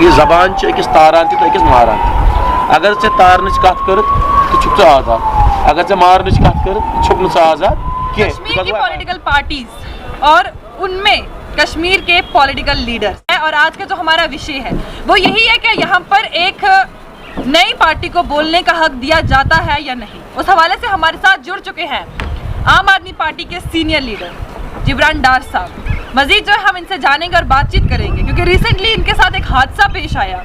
ये जबान अकिस तारान तो अकिस मारान अगर से तारनच कत कर तो छुप आजाद अगर से मारनच कत कर छुप आजाद कश्मीर की पॉलिटिकल पार्टीज और उनमें कश्मीर के पॉलिटिकल लीडर है। और आज का जो हमारा विषय है वो यही है कि यहाँ पर एक नई पार्टी को बोलने का हक दिया जाता है या नहीं। उस हवाले से हमारे साथ जुड़ चुके हैं आम आदमी पार्टी के सीनियर लीडर जिब्रान डार साहब। मजीद जो है हम इनसे जानेंगे और बातचीत करेंगे क्योंकि रिसेंटली इनके साथ एक हादसा पेश आया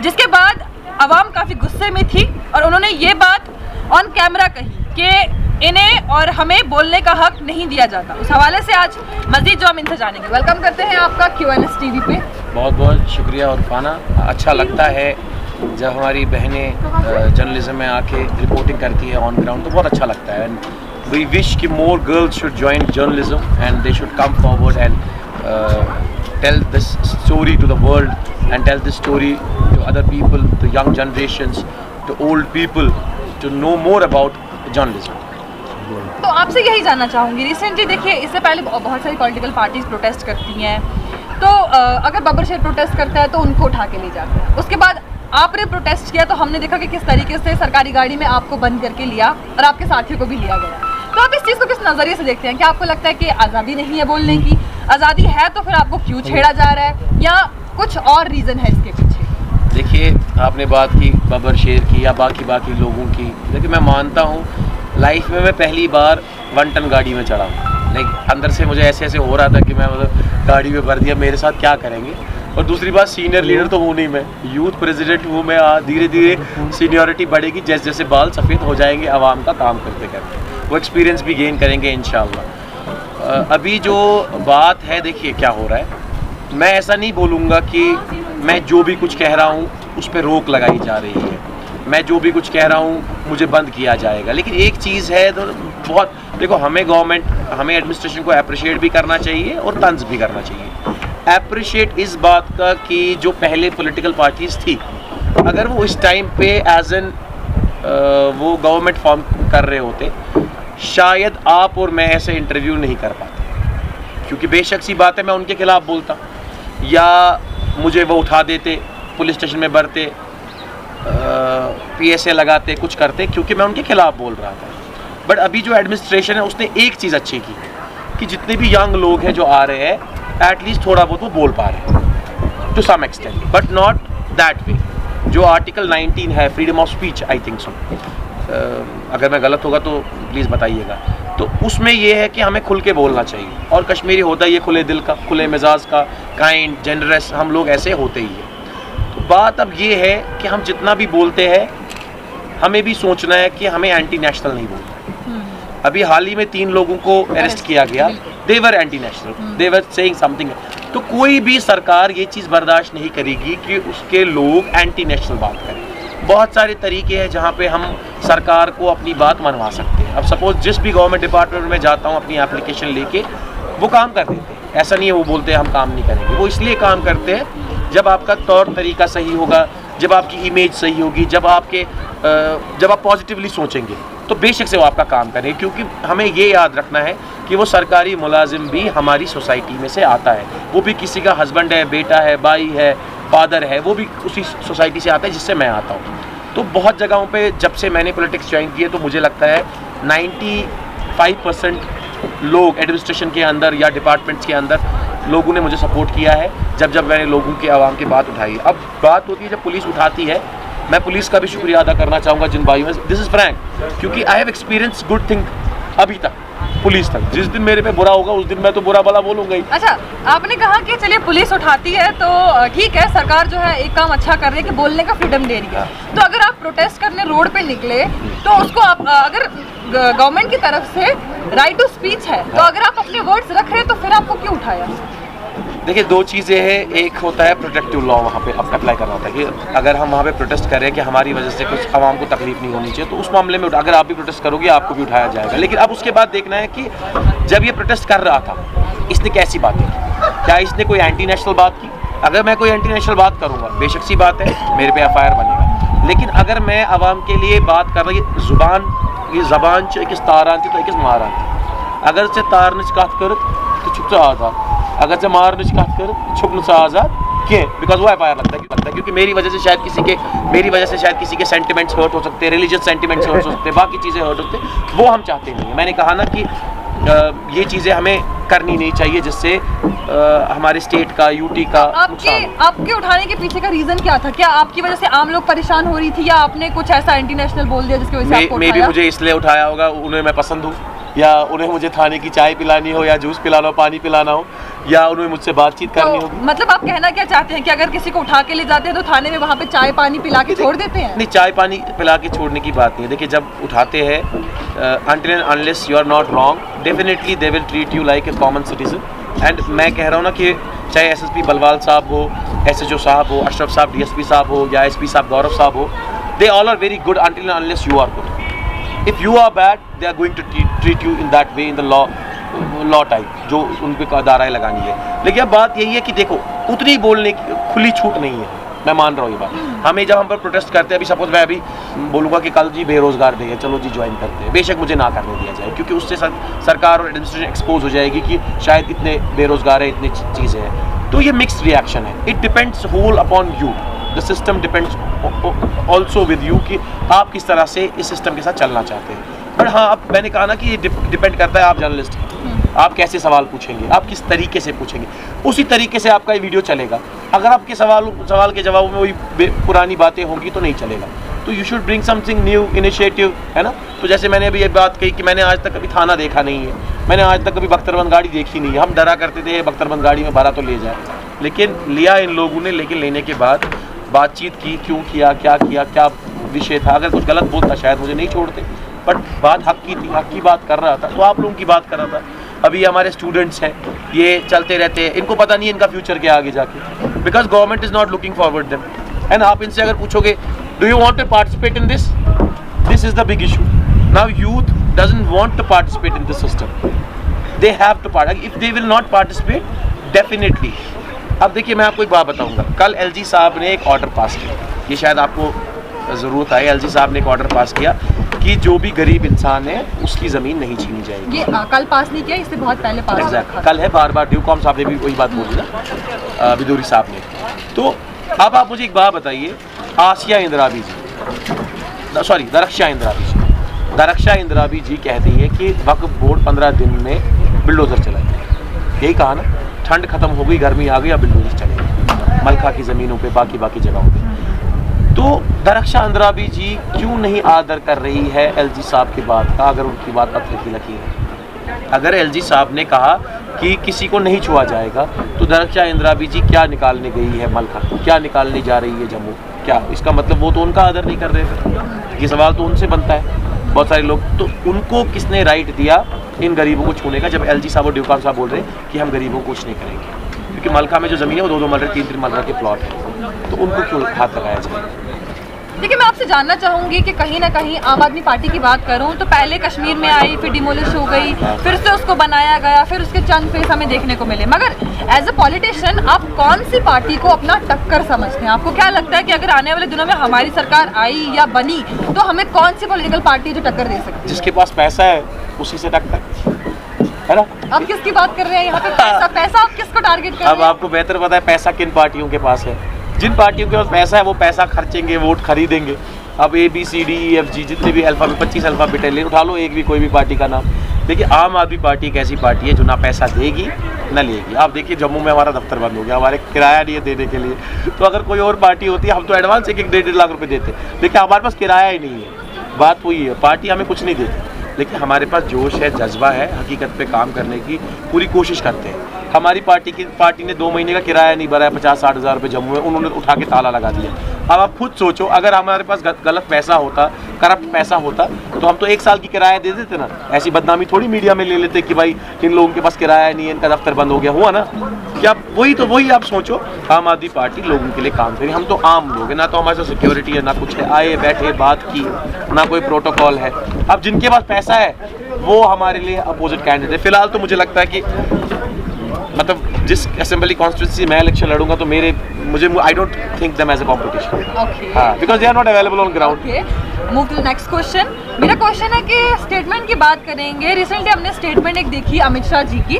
जिसके बाद आवाम काफ़ी गुस्से में थी और उन्होंने ये बात ऑन कैमरा कही कि इन्हें और हमें बोलने का हक नहीं दिया जाता। उस हवाले से आज मजीद जो हम इनसे जानेंगे। वेलकम करते हैं आपका QNS टीवी पे। बहुत बहुत शुक्रिया उरफाना। अच्छा लगता है जब हमारी बहनें जर्नलिज्म में आके रिपोर्टिंग करती है ऑन ग्राउंड, तो बहुत अच्छा लगता है। एंड वी विश कि more girls should join journalism and they should come forward and tell this story to the world and tell this story to other people, to young generations, to old people, to know more about journalism. तो आपसे यही जानना चाहूँगी, recently देखिए इससे पहले बहुत सारी पॉलिटिकल पार्टीज प्रोटेस्ट करती हैं, तो अगर बब्बर शेर प्रोटेस्ट करता है तो उनको उठा के ले जाते हैं। उसके बाद आपने प्रोटेस्ट किया तो हमने देखा कि किस तरीके से सरकारी गाड़ी में आपको बंद करके लिया और आपके साथियों को भी लिया गया। तो आप इस चीज़ को किस नज़रिए से देखते हैं? क्या आपको लगता है कि आज़ादी नहीं है बोलने की? आज़ादी है तो फिर आपको क्यों छेड़ा जा रहा है या कुछ और रीज़न है इसके पीछे? देखिए, आपने बात की बब्बर शेर की या बाकी लोगों की। देखिए, मैं मानता हूँ लाइफ में मैं पहली बार 1 टन गाड़ी में चढ़ा हूँ, लेकिन अंदर से मुझे ऐसे हो रहा था कि मैं मतलब गाड़ी में भर दिया, मेरे साथ क्या करेंगे। और दूसरी बात, सीनियर लीडर तो हूँ नहीं, मैं यूथ प्रेसिडेंट हूँ। मैं धीरे धीरे सीनियरिटी बढ़ेगी, जैसे जैसे बाल सफ़ेद हो जाएंगे आवाम का काम करते करते, वो एक्सपीरियंस भी गेन करेंगे इंशाल्लाह। अभी जो बात है, देखिए क्या हो रहा है। मैं ऐसा नहीं बोलूँगा कि मैं जो भी कुछ कह रहा हूँ उस पर रोक लगाई जा रही है, मैं जो भी कुछ कह रहा हूँ मुझे बंद किया जाएगा। लेकिन एक चीज़ है, तो बहुत देखो, हमें गवर्नमेंट, हमें एडमिनिस्ट्रेशन को अप्रिशिएट भी करना चाहिए और तंज भी करना चाहिए। अप्रिशिएट इस बात का कि जो पहले पॉलिटिकल पार्टीज़ थी, अगर वो इस टाइम पे एज एन वो गवर्नमेंट फॉर्म कर रहे होते, शायद आप और मैं ऐसे इंटरव्यू नहीं कर पाते, क्योंकि बेशक सी बात है मैं उनके खिलाफ बोलता या मुझे वो उठा देते, पुलिस स्टेशन में भरते, PSA लगाते, कुछ करते, क्योंकि मैं उनके खिलाफ बोल रहा था। बट अभी जो एडमिनिस्ट्रेशन है उसने एक चीज़ अच्छी की कि जितने भी यंग लोग हैं जो आ रहे हैं, एटलीस्ट थोड़ा बहुत वो बोल पा रहे हैं to some extent, but not that way. जो आर्टिकल 19 है, freedom of speech, I think so, अगर मैं गलत होगा तो प्लीज़ बताइएगा, तो उसमें ये है कि हमें खुल के बोलना चाहिए। और कश्मीरी होता ही है खुले दिल का, खुले मिजाज का, काइंड, जेनरस, हम लोग ऐसे होते ही हैं। तो बात अब ये है कि हम जितना भी बोलते हैं हमें भी सोचना है कि हमें एंटी नेशनल नहीं बोलना। अभी हाल ही में 3 लोगों को अरेस्ट किया गया, they were anti national, they were saying something. तो कोई भी सरकार ये चीज़ बर्दाश्त नहीं करेगी कि उसके लोग एंटी नेशनल बात करें। बहुत सारे तरीके हैं जहाँ पे हम सरकार को अपनी बात मनवा सकते हैं। अब सपोज जिस भी गवर्नमेंट डिपार्टमेंट में जाता हूँ अपनी एप्लीकेशन लेके, वो काम कर देते हैं। ऐसा नहीं है वो बोलते हैं हम काम नहीं करेंगे, वो इसलिए काम करते हैं जब आपका तौर तरीका सही होगा, जब आपकी इमेज सही होगी, जब आप पॉजिटिवली सोचेंगे, तो बेशक से वो आपका काम करें। क्योंकि हमें ये याद रखना है कि वो सरकारी मुलाजिम भी हमारी सोसाइटी में से आता है, वो भी किसी का हस्बैंड है, बेटा है, भाई है, फादर है, वो भी उसी सोसाइटी से आता है जिससे मैं आता हूँ। तो बहुत जगहों पे जब से मैंने पॉलिटिक्स ज्वाइन की है, तो मुझे लगता है 95% लोग एडमिनिस्ट्रेशन के अंदर या डिपार्टमेंट्स के अंदर लोगों ने मुझे सपोर्ट किया है जब मैंने लोगों की आवाम की बात उठाई। अब बात होती है जब पुलिस उठाती है, मैं पुलिस का भी शुक्रिया अदा करना चाहूँगा जिन भाइयों में, दिस इज़ फ्रैंक, क्योंकि I have experience good thing अभी तक, पुलिस तक। जिस दिन मेरे पे बुरा होगा उस दिन मैं तो बुरा भला बोलूँगा ही। अच्छा, आपने कहा कि चलिए पुलिस उठाती है तो ठीक है, सरकार जो है एक काम अच्छा कर रही है कि बोलने का फ्रीडम दे रही है। तो अगर आप प्रोटेस्ट करने रोड पे निकले तो उसको आप अगर गवर्नमेंट की तरफ से राइट टू स्पीच है, तो अगर आप अपने वर्ड्स रख रहे हैं तो फिर आपको क्यों उठाया? देखिए, 2 चीज़ें हैं। एक होता है प्रोटेक्टिव लॉ, वहाँ पे अप्लाई करना होता है कि अगर हम वहाँ पे प्रोटेस्ट कर रहे हैं कि हमारी वजह से कुछ आवाम को तकलीफ नहीं होनी चाहिए, तो उस मामले में अगर आप भी प्रोटेस्ट करोगे आपको भी उठाया जाएगा। लेकिन अब उसके बाद देखना है कि जब ये प्रोटेस्ट कर रहा था इसने कैसी बातें की, क्या इसने कोई एंटी नेशनल बात की? अगर मैं कोई एंटी नेशनल बात करूँगा, बेशक सी बात है मेरे पे FIR बनेगा। लेकिन अगर मैं आवाम के लिए बात कर रही, ये जबान अकिस तारान तो अकिस मारान अगर से तारनच कत कर तो छुप आजाद अगर से मारनच कत कर छुप आजाद दुखी हैं बिकॉज वो FIR लगता है क्योंकि मेरी वजह से शायद किसी के सेंटिमेंट्स हर्ट हो सकते हैं, रिलीजियस सेंटिमेंट्स हर्ट हो सकते हैं, बाकी चीज़ें हर्ट हो सकते हैं, वो हम चाहते नहीं हैं। मैंने कहा ना कि ये चीज़ें हमें करनी नहीं चाहिए जिससे हमारे स्टेट का, यूटी का आपके उठाने के पीछे का रीजन क्या था? क्या आपकी वजह से आम लोग परेशान हो रही थी या आपने कुछ ऐसा एंटी नेशनल बोल दिया जिसकी वजह से आपको उठाया? मुझे इसलिए उठाया होगा, उन्हें मैं पसंद हूँ, या उन्हें मुझे थाने की चाय पिलानी हो, या जूस पिलाना हो, पानी पिलाना हो, या उन्हें मुझसे बातचीत करनी होगी। मतलब आप कहना क्या चाहते हैं कि अगर किसी को उठा के ले जाते हैं तो थाने में वहाँ पे चाय पानी पिला के छोड़ देते हैं? नहीं, चाय पानी पिला के छोड़ने की बात नहीं है। देखिए, जब उठाते हैं until and unless you are not wrong, definitely they will treat you like a common citizen. And मैं कह रहा हूँ ना कि चाहे SSP बलवाल साहब हो, SHO साहब हो, अशरफ साहब DSP साहब हो, या SP साहब गौरव साहब हो, they all are very good until and unless you are good. If you are bad, they are going to treat you in that way in the law type, जो उन पे दाराएं लगानी है। लेकिन अब बात यही है कि देखो, उतनी बोलने की खुली छूट नहीं है, मैं मान रहा हूँ ये बात। हमें जब हम पर प्रोटेस्ट करते हैं, अभी सपोज मैं अभी बोलूँगा कि कल जी बेरोजगार डे है, चलो जी ज्वाइन करते हैं, बेशक मुझे ना करने दिया जाए, क्योंकि उससे सरकार और एडमिनिस्ट्रेशन एक्सपोज हो जाएगी कि शायद इतने बेरोजगार है, इतनी चीज़ें हैं। तो ये मिक्स्ड रिएक्शन है, it depends whole upon you, the system depends also with you कि आप किस तरह से इस सिस्टम के साथ चलना चाहते हैं। बट हाँ, अब मैंने कहा ना कि ये डिपेंड करता है, आप जर्नलिस्ट हैं, आप कैसे सवाल पूछेंगे, आप किस तरीके से पूछेंगे, उसी तरीके से आपका ये वीडियो चलेगा। अगर आपके सवाल के जवाब में वही पुरानी बातें होंगी तो नहीं चलेगा। तो you should bring something new initiative, है ना। तो जैसे मैंने अभी ये बात कही कि मैंने आज तक कभी थाना देखा नहीं है, मैंने आज तक कभी बख्तरबंद गाड़ी देखी नहीं है। हम डरा करते थे बख्तरबंद गाड़ी में भरा तो ले जाए, लेकिन लिया इन लोगों ने। लेकिन लेने के बाद बातचीत की, क्यों किया, क्या विषय था। अगर कुछ गलत बोलता शायद मुझे नहीं छोड़ते, बट बात हक की थी, हक की बात कर रहा था, तो आप लोगों की बात कर रहा था। अभी हमारे स्टूडेंट्स हैं, ये चलते रहते हैं, इनको पता नहीं है इनका फ्यूचर क्या आगे जाके, because government is not looking forward them. And आप इनसे अगर पूछोगे do you want to participate in this, this is the big issue now. Youth doesn't want to participate in this system, they have to participate. If they will not participate, definitely. अब देखिए, मैं आपको एक बात बताऊंगा। कल LG साहब ने एक ऑर्डर पास किया, ये शायद आपको ज़रूरत है। LG साहब ने एक ऑर्डर पास किया कि जो भी गरीब इंसान है उसकी ज़मीन नहीं छीनी जाएगी। ये कल पास नहीं किया, इससे बहुत पहले पास किया। कल है, बार ड्यूकॉम साहब ने भी वही बात बोली ना, विदुरी साहब ने। तो अब आप मुझे एक बात बताइए, आसिया इंद्राबी जी, सॉरी दरख्शा इंद्राबी जी कहती है कि वक्फ बोर्ड 15 दिन में बिल्डोजर चलाएगी। यही कहा ना, ठंड खत्म हो गई, गर्मी आ गई, अब बिल्डोजर चलेगी मलखा की ज़मीनों पे, बाकी जगहों पे। तो दरख्शा इंद्राबी जी क्यों नहीं आदर कर रही है LG साहब की बात का, अगर उनकी बात पत्थर की लकीर है। अगर LG साहब ने कहा कि किसी को नहीं छुआ जाएगा, तो दरख्शा इंद्राबी जी क्या निकालने गई है मलखा, क्या निकालने जा रही है जम्मू, क्या इसका मतलब वो तो उनका आदर नहीं कर रहे थे। ये सवाल तो उनसे बनता है। बहुत सारे लोग, तो उनको किसने राइट दिया इन गरीबों को छूने का, जब LG साहब और ड्यूकॉम साहब बोल रहे हैं कि हम गरीबों को कुछ नहीं करेंगे। क्योंकि मलखा में जो ज़मीन है वो 2-2 मरले, 3-3 मरले के प्लॉट है, तो उनको क्यों हाथ लगाया जाए। देखिए, मैं आपसे जानना चाहूँगी कि कहीं ना कहीं आम आदमी पार्टी की बात करूँ तो पहले कश्मीर में आई, फिर डिमोलिश हो गई, फिर से उसको बनाया गया, फिर उसके चंद फेस हमें देखने को मिले। मगर एज अ पॉलिटिशियन आप कौन सी पार्टी को अपना टक्कर समझते हैं? आपको क्या लगता है कि अगर आने वाले दिनों में हमारी सरकार आई या बनी तो हमें कौन सी पॉलिटिकल पार्टी जो टक्कर दे सकती है? जिसके पास पैसा है उसी से टक्कर, है ना। आप किसकी बात कर रहे हैं यहाँ पे? पैसा आप किसको टारगेट कर रहे हैं? अब आपको बेहतर पता है पैसा किन पार्टियों के पास है। जिन पार्टियों के पास पैसा है वो पैसा खर्चेंगे, वोट खरीदेंगे। अब ABCDEFG जितने भी अल्फाबेट, 25 अल्फाबेट ले उठा लो, एक भी कोई भी पार्टी का नाम। देखिए, आम आदमी पार्टी एक ऐसी पार्टी है जो ना पैसा देगी ना लेगी। आप देखिए, जम्मू में हमारा दफ्तर बंद हो गया, हमारे किराया नहीं है देने के लिए। तो अगर कोई और पार्टी होती है, हम तो एडवांस 1-1-1.5 लाख रुपए देते। लेकिन हमारे पास किराया ही नहीं है। बात वही है, पार्टी हमें कुछ नहीं देती, लेकिन हमारे पास जोश है, जज्बा है, हकीकत पे काम करने की पूरी कोशिश करते हैं। हमारी पार्टी ने 2 महीने का किराया नहीं भरा है, 50-60 हज़ार रुपये जम्मू में, उन्होंने उठा के ताला लगा दिया। अब आप खुद सोचो, अगर हमारे पास गलत पैसा होता, करप्ट पैसा होता, तो हम तो 1 साल की किराया दे देते ना। ऐसी बदनामी थोड़ी मीडिया में ले लेते कि भाई इन लोगों के पास किराया नहीं है, इनका दफ्तर बंद हो गया, हुआ ना। क्या वही आप सोचो, आम आदमी पार्टी लोगों के लिए काम करे। हम तो आम लोग हैं, ना तो हमारे साथ सिक्योरिटी है, ना कुछ है, आए बैठे बात की, ना कोई प्रोटोकॉल है। अब जिनके पास पैसा है वो हमारे लिए अपोजिट कैंडिडेट है। फिलहाल तो मुझे लगता है कि मतलब जिस असेंबली कॉन्स्टिट्यूंसी मैं इलेक्शन लड़ूंगा तो मुझे I don't think them as a competition. Okay, हाँ, because they are not available on ground. Okay, move to the next question. मेरा क्वेश्चन है कि स्टेटमेंट की बात करेंगे। रिसेंटली हमने स्टेटमेंट एक देखी अमित शाह जी की।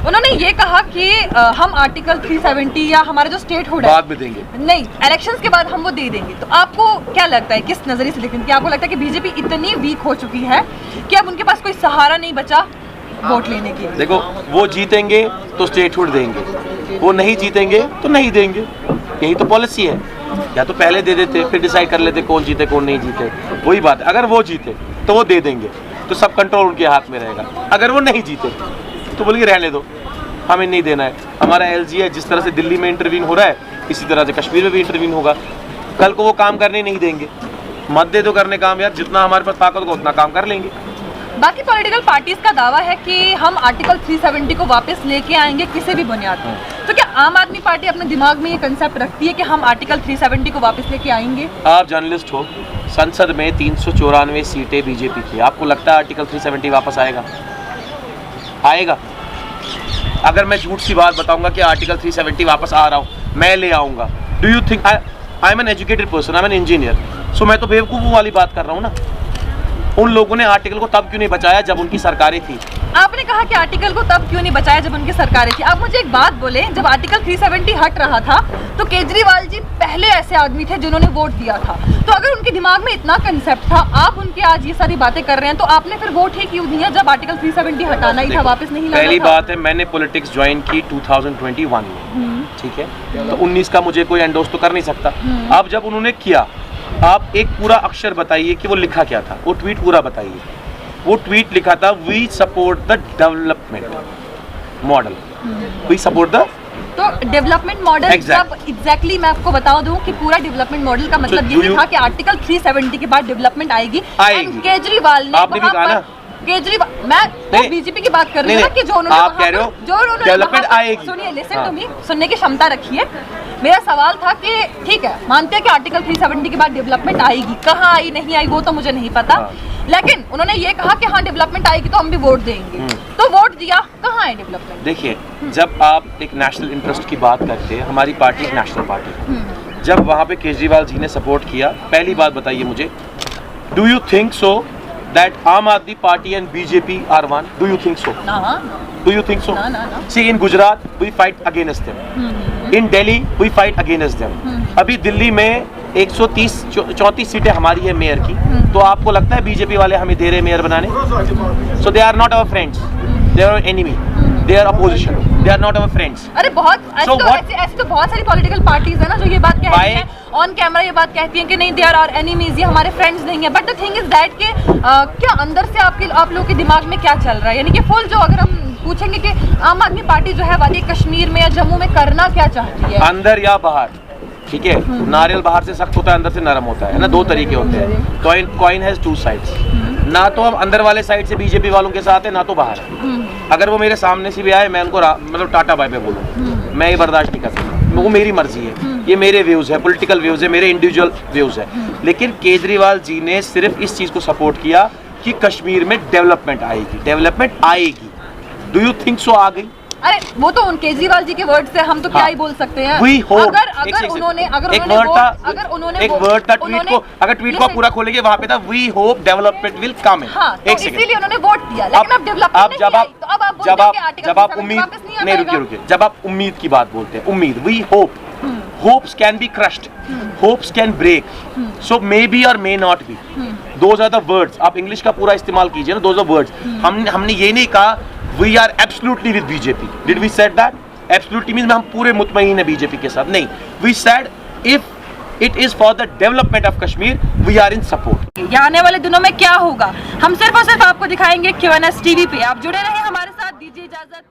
उन्होंने ये कहा कि हम आर्टिकल 370 या हमारा जो स्टेट हुड है बाद में देंगे, नहीं, इलेक्शंस के बाद हम वो दे देंगे। तो आपको क्या लगता है, किस नजरिए से देखते हैं कि आपको लगता है कि बीजेपी इतनी वीक हो चुकी है कि अब उनके पास कोई सहारा नहीं बचा वोट लेने के लिए? देखो, वो जीतेंगे तो स्टेटहुड देंगे, वो नहीं जीतेंगे तो नहीं देंगे। यही तो पॉलिसी है। या तो पहले दे देते, फिर डिसाइड कर लेते कौन जीते कौन नहीं जीते। वही बात है, अगर वो जीते तो वो दे देंगे, तो सब कंट्रोल उनके हाथ में रहेगा। अगर वो नहीं जीते तो बोलेंगे रहने दो, हमें नहीं देना है। हमारा एलजी है, जिस तरह से दिल्ली में इंटरवीन हो रहा है, इसी तरह से कश्मीर में भी इंटरवीन होगा। कल को वो काम करने नहीं देंगे। मत दे दो करने काम यार, जितना हमारे पास ताकत होगा उतना काम कर लेंगे। बाकी पॉलिटिकल पार्टीज का दावा है कि हम आर्टिकल 370 को वापस लेके आएंगे किसी भी बुनियाद पर। तो क्या आम आदमी पार्टी अपने दिमाग में ये कंसेप्ट रखती है कि हम आर्टिकल 370 को वापस लेके आएंगे? आप जर्नलिस्ट हो, संसद में 394 सीटें बीजेपी की, आपको लगता है आर्टिकल 370 वापस आएगा? आएगा? अगर मैं झूठ सी बात बताऊंगा कि आर्टिकल 370 वापस आ रहा हूँ, मैं ले आऊंगा, do you think I am an educated person, I am an engineer, so मैं तो बेवकूफ़ वाली बात कर रहा हूँ ना। उन लोगों ने आर्टिकल को तब क्यों नहीं बचाया जब उनकी सरकारें थी? आपने कहा कि आर्टिकल को तब क्यों नहीं बचाया जब उनकी सरकारें थी। आप मुझे एक बात बोले, जब आर्टिकल 370 हट रहा था तो केजरीवाल जी पहले ऐसे आदमी थे जिन्होंने वोट दिया था। तो अगर उनके दिमाग में इतना कंसेप्ट था, आप उनके आज ये सारी बातें कर रहे हैं, तो आपने फिर वोट ही क्यों दिया जब आर्टिकल 370 हटाना ही था, वापस नहीं लाना था? पहली बात है, मैंने पॉलिटिक्स ज्वाइन की 2021 में, ठीक है, तो 19 का मुझे कोई एंडोर्स तो कर नहीं सकता। अब जब उन्होंने किया, आप एक पूरा अक्षर बताइए कि वो लिखा क्या था, वो ट्वीट पूरा बताइए। वो ट्वीट लिखा था, we support the development model, we support the, तो डेवलपमेंट मॉडल एग्जैक्टली मैं आपको बता दूं कि पूरा डेवलपमेंट मॉडल का मतलब ये था कि आर्टिकल 370 के बाद डेवलपमेंट आएगी। केजरीवाल ने आपने भी कहा ना, केजरीवाल, मैं तो बीजेपी की बात कर रही हूँ कि जो उन्होंने, आप कह रहे हो जो उन्होंने डेवलपमेंट आएगी। सुनिए, लिसन टू मी, सुनने की क्षमता रखिए। मेरा सवाल था कि ठीक है, मानते हैं कि आर्टिकल 370 के बाद डेवलपमेंट आएगी, कहाँ आई नहीं आई वो तो मुझे नहीं पता, लेकिन उन्होंने ये कहा कि हाँ डेवलपमेंट आएगी तो हम भी वोट देंगे। तो वोट दिया, कहाँ है डेवलपमेंट? देखिए, जब आप एक नेशनल इंटरेस्ट की बात करते हैं, हमारी पार्टी एक नेशनल पार्टी है। जब वहाँ पे केजरीवाल जी ने सपोर्ट किया, पहली बात बताइए मुझे, do you think so that Aam Aadmi Party and BJP are one? Do you think so? No. Do you think so? No. See, in Gujarat we fight against them. In Delhi we fight against them. अभी दिल्ली में 134 सीटें हमारी है mayor की, तो आपको लगता है बीजेपी वाले हमें दे रहे मेयर बनाने? So they are not our friends. They are our enemy. They are opposition. They are not our friends. अरे बहुत ऐसी तो बहुत सारी पॉलिटिकल पार्टीज है ना जो ये बात कहती हैं, ऑन कैमरा ये बात कहती हैं कि नहीं, दे आर आवर एनिमीज, ये हमारे फ्रेंड्स नहीं है। But the thing is that कि क्या अंदर से आप लोगों के दिमाग में क्या चल रहा है? यानी कि फुल जो अगर हम पूछेंगे कि आम आदमी पार्टी जो है वादी कश्मीर में या जम्मू में करना क्या चाहती है, अंदर या बाहर, ठीक है, नारियल बाहर से सख्त होता है, अंदर से नरम होता है ना, दो तरीके होते हैं। Coin has two sides. ना तो हम अंदर वाले साइड से बीजेपी वालों के साथ है, ना तो बाहर। अगर वो मेरे सामने से भी आए, मैं उनको मतलब टाटा बाय बाय बोलूँ, मैं ये बर्दाश्त नहीं कर सकता। वो मेरी मर्जी है, ये मेरे व्यूज है, पॉलिटिकल व्यूज है, मेरे इंडिविजुअल व्यूज है। लेकिन केजरीवाल जी ने सिर्फ इस चीज को सपोर्ट किया कि कश्मीर में डेवलपमेंट आएगी। Do you think so? आ गई? अरे वो तो उन केजरीवाल जी के वर्ड से हम तो क्या ही बोल सकते हैं। अगर उन्होंने ट्वीट को पूरा खोलेंगे, वहाँ पे था we hope development will come. तो इसीलिए उन्होंने वोट दिया, लेकिन अब डेवलपमेंट नहीं आई, तो अब आप बोलते हैं कि आर्टिकल 370 वापस नहीं आएगा। रुकिए, जब आप उम्मीद की बात बोलते हैं, उम्मीद, we hope, hopes can be crushed, hopes can break, so maybe or may not be, those are the words. आप इंग्लिश का पूरा इस्तेमाल कीजिए ना, those are words. हमने ये नहीं कहा we are absolutely with BJP. Did we said that? Absolutely means हम पूरे मुतमईन है बीजेपी के साथ, नहीं. We said if it is for the development of Kashmir, we are in support. या आने वाले दिनों में क्या होगा, हम सिर्फ और सिर्फ आपको दिखाएंगे QNS TV पे। आप जुड़े रहे हमारे साथ, दीजिए इजाजत।